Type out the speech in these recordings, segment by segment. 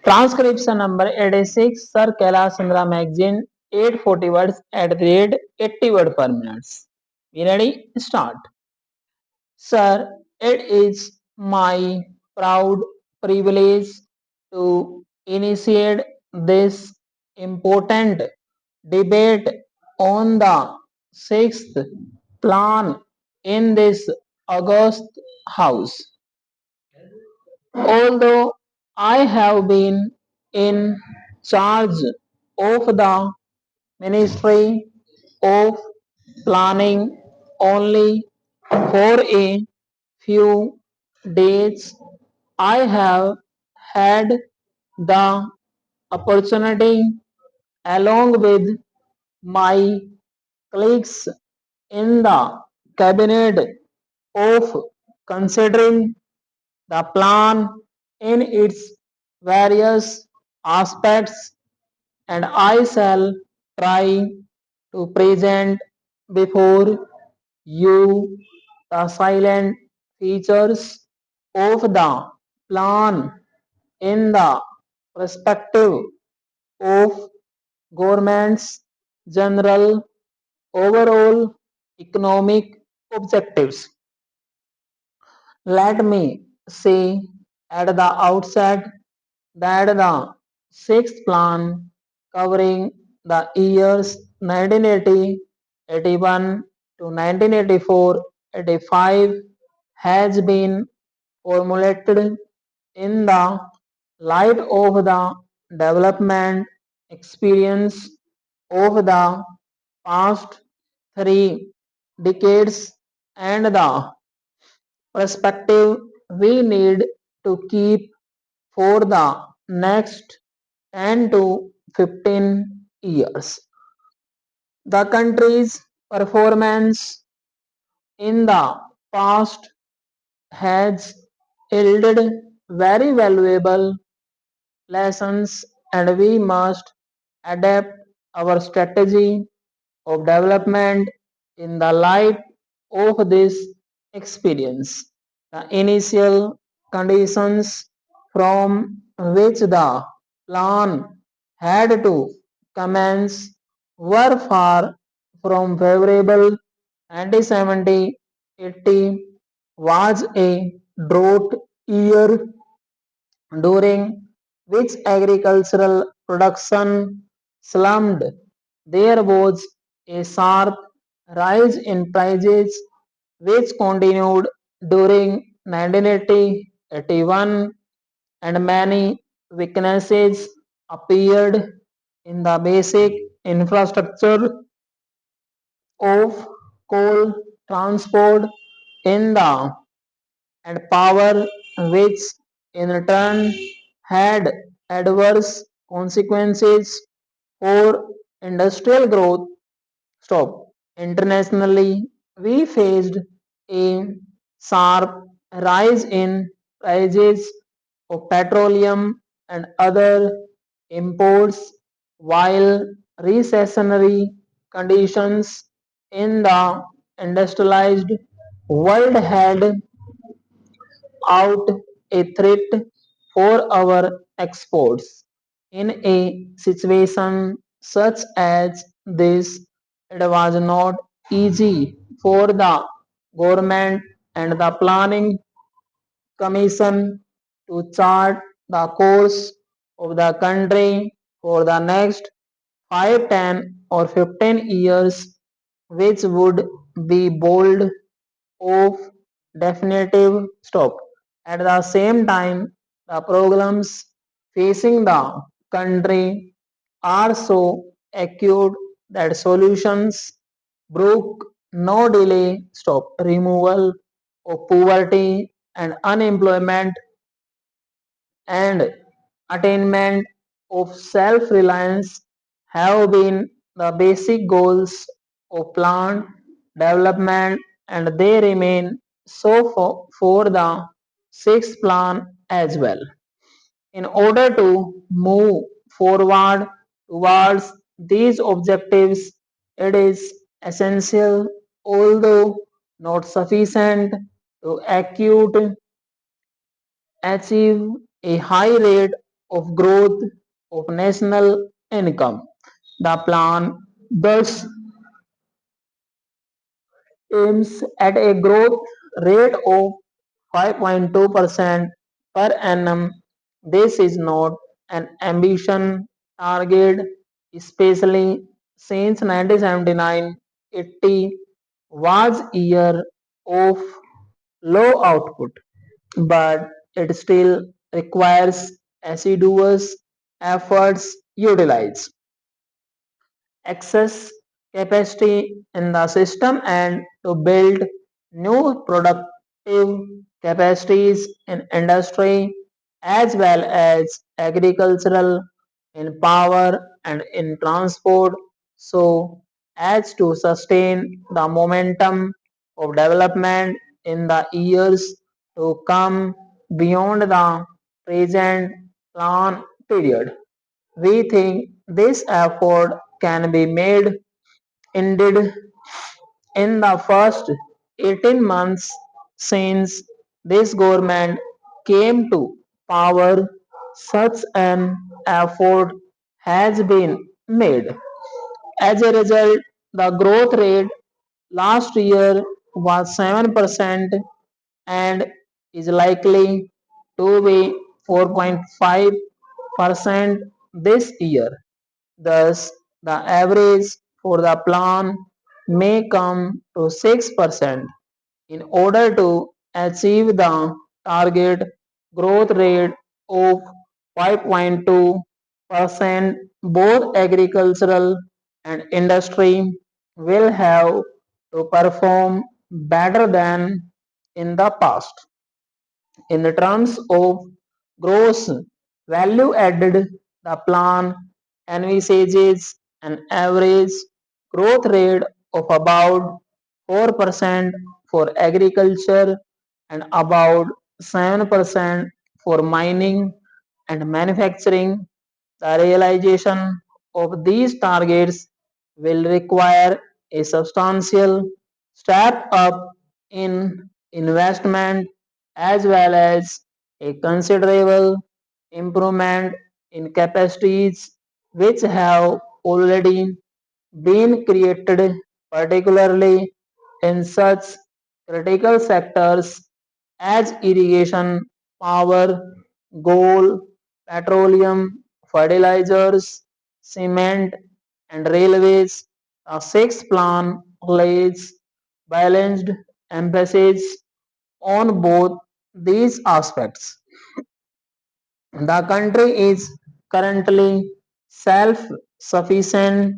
Transcription number 86, Sir Kailash Chandra magazine, 840 words at the rate 80 words per minute. We ready? Start. Sir, it is my proud privilege to initiate this important debate on the sixth plan in this august house. Although I have been in charge of the Ministry of Planning only for a few days, I have had the opportunity, along with my colleagues in the cabinet, of considering the plan in its various aspects, and I shall try to present before you the salient features of the plan in the perspective of government's general overall economic objectives. Let me say at the outset that the sixth plan, covering the years 1980, 81 to 1984, 85, has been formulated in the light of the development experience of the past 3 decades and the perspective we need to keep for the next 10 to 15 years. The country's performance in the past has yielded very valuable lessons, and we must adapt our strategy of development in the light of this experience. The initial conditions from which the plan had to commence were far from favorable. 1970-80 was a drought year during which agricultural production slumped. There was a sharp rise in prices which continued during 1980-81, and many weaknesses appeared in the basic infrastructure of coal transport in the and power, which in turn had adverse consequences for industrial growth. Stop. Internationally, we faced a sharp rise in prices of petroleum and other imports, while recessionary conditions in the industrialized world had out a threat for our exports. In a situation such as this, it was not easy for the government and the planning commission to chart the course of the country for the next 5, 10, or 15 years, which would be bold of definitive stop. At the same time, the problems facing the country are so acute that solutions brook no delay stop. Removal of poverty and unemployment and attainment of self-reliance have been the basic goals of plant development, and they remain so for the sixth plan as well. In order to move forward towards these objectives, it is essential, although not sufficient, to achieve a high rate of growth of national income. The plan thus aims at a growth rate of 5.2% per annum. This is not an ambition target, especially since 1979-80 was year of low output, but it still requires assiduous efforts utilize excess capacity in the system and to build new productive capacities in industry as well as agricultural, in power and in transport, so as to sustain the momentum of development in the years to come beyond the present plan period. We think this effort can be made indeed in the first 18 months since this government came to power. Such an effort has been made. As a result, the growth rate last year was 7% and is likely to be 4.5% this year. Thus, the average for the plan may come to 6%. In order to achieve the target growth rate of 5.2%, both agricultural and industry will have to perform better than in the past. In the terms of gross value added, the plan envisages an average growth rate of about 4% for agriculture and about 7% for mining and manufacturing. The realization of these targets will require a substantial step up in investment as well as a considerable improvement in capacities which have already been created, particularly in such critical sectors as irrigation, power, coal, petroleum, fertilizers, cement, and railways. The sixth plan lays balanced emphasis on both these aspects. The country is currently self sufficient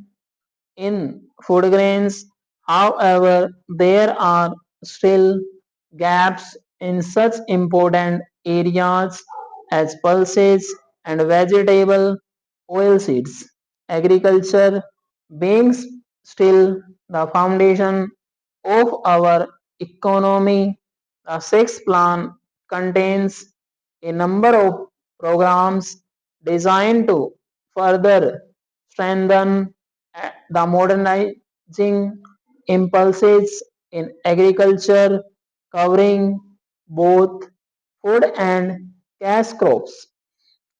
in food grains. However, there are still gaps in such important areas as pulses and vegetable oilseeds. Agriculture being still the foundation of our economy, the sixth plan contains a number of programs designed to further strengthen the modernizing impulses in agriculture, covering both food and cash crops.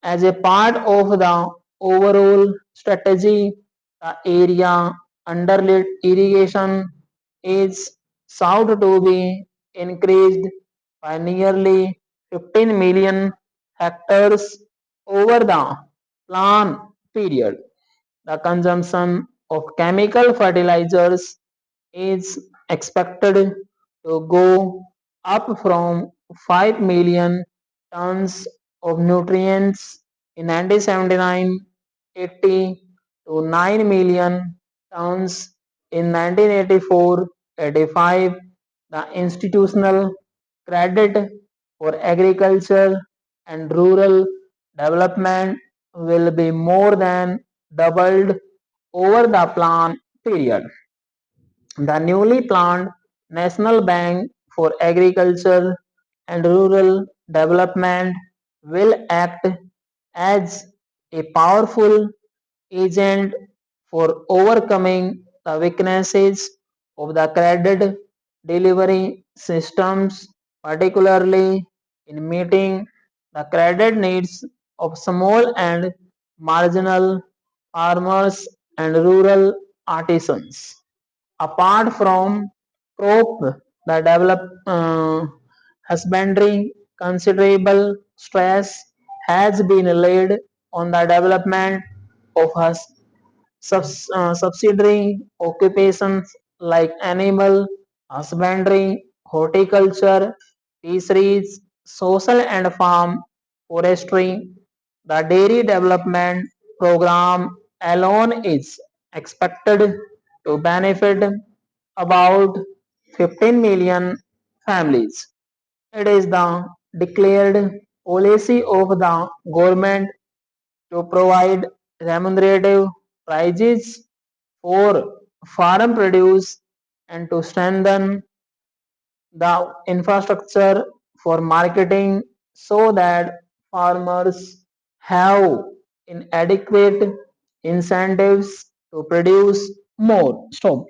As a part of the overall strategy, the area under irrigation is sought to be increased by nearly 15 million hectares over the plan period. The consumption of chemical fertilizers is expected to go up from 5 million tons of nutrients in 1979-80 to 9 million tons in 1984-85. The institutional credit for agriculture and rural development will be more than doubled over the plan period. The newly planned National Bank for Agriculture and Rural Development will act as a powerful agent for overcoming the weaknesses of the credit delivery systems, particularly in meeting the credit needs of small and marginal farmers and rural artisans. Apart from crop, the husbandry, considerable stress has been laid on the development of subsidiary occupations like animal husbandry, horticulture, fisheries, social and farm forestry. The dairy development program alone is expected to benefit about 15 million families. It is the declared policy of the government to provide remunerative prices for farm produce and to strengthen the infrastructure for marketing so that farmers have inadequate incentives to produce more. Stop.